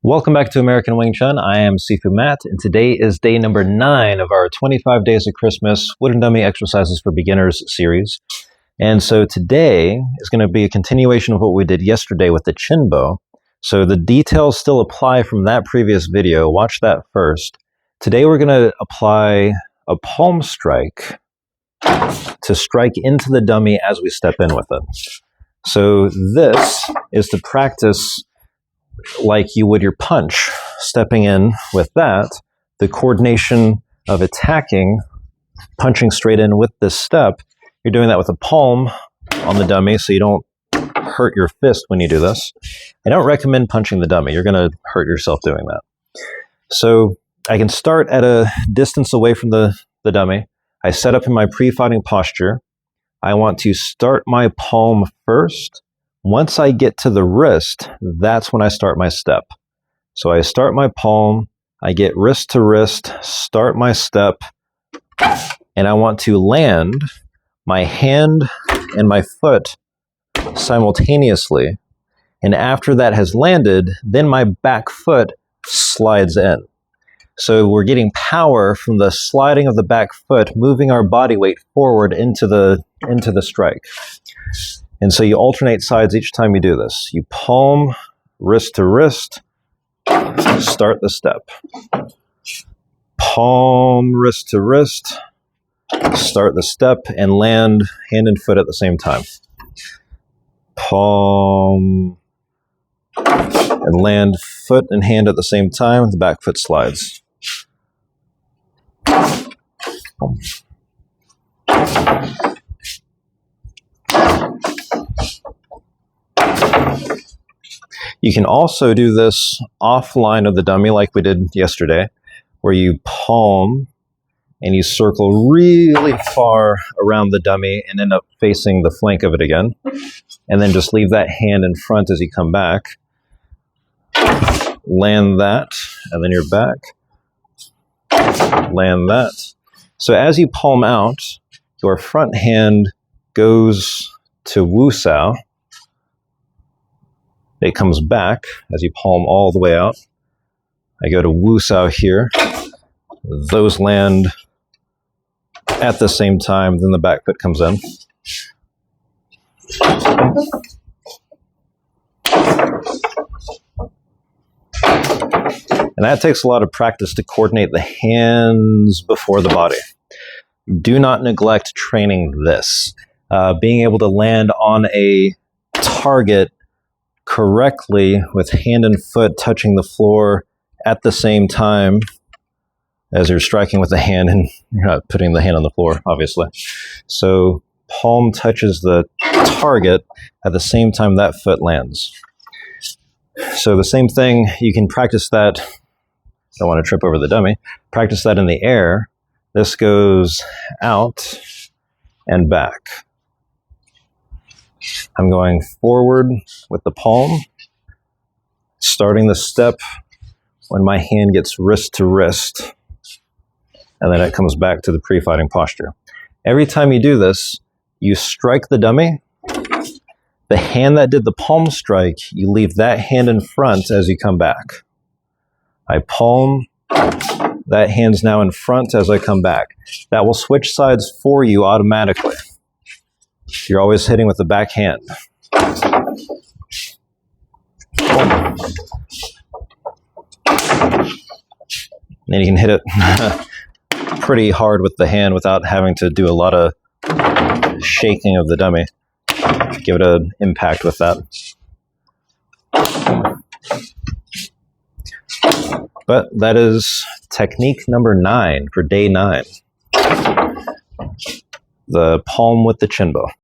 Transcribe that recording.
Welcome back to American Wing Chun. I am Sifu Matt, and today is day number 9 of our 25 Days of Christmas Wooden Dummy Exercises for Beginners series. And so today is going to be a continuation of what we did yesterday with the chin bow. So the details still apply from that previous video. Watch that first. Today we're going to apply a palm strike to strike into the dummy as we step in with it. So this is to practice like you would your punch, stepping in with that, the coordination of attacking, punching straight in with this step. You're doing that with a palm on the dummy so you don't hurt your fist when you do this. I don't recommend punching the dummy. You're going to hurt yourself doing that. So I can start at a distance away from the dummy. I set up in my pre-fighting posture. I want to start my palm first. Once I get to the wrist, that's when I start my step. So I start my palm, I get wrist to wrist, start my step, and I want to land my hand and my foot simultaneously. And after that has landed, then my back foot slides in. So we're getting power from the sliding of the back foot, moving our body weight forward into the strike. And so you alternate sides each time you do this. You palm, wrist to wrist, start the step. Palm, wrist to wrist, start the step, and land hand and foot at the same time. Palm, and land foot and hand at the same time. The back foot slides. You can also do this offline of the dummy like we did yesterday, where you palm and you circle really far around the dummy and end up facing the flank of it again. And then just leave that hand in front as you come back. Land that, and then you're back. Land that. So as you palm out, your front hand goes to Wusao. It comes back as you palm all the way out. I go to Wusao here. Those land at the same time, then the back foot comes in. And that takes a lot of practice to coordinate the hands before the body. Do not neglect training this. Being able to land on a target correctly with hand and foot touching the floor at the same time as you're striking with the hand, and you're not putting the hand on the floor, obviously. So palm touches the target at the same time that foot lands. So the same thing, you can practice that. Don't want to trip over the dummy. Practice that in the air. This goes out and back. I'm going forward with the palm, starting the step when my hand gets wrist to wrist, and then it comes back to the pre-fighting posture. Every time you do this, you strike the dummy. The hand that did the palm strike, you leave that hand in front as you come back. I palm, that hand's now in front as I come back. That will switch sides for you automatically. You're always hitting with the back hand. And you can hit it pretty hard with the hand without having to do a lot of shaking of the dummy. Give it an impact with that. But that is technique number 9 for day 9. The palm with the chin bow.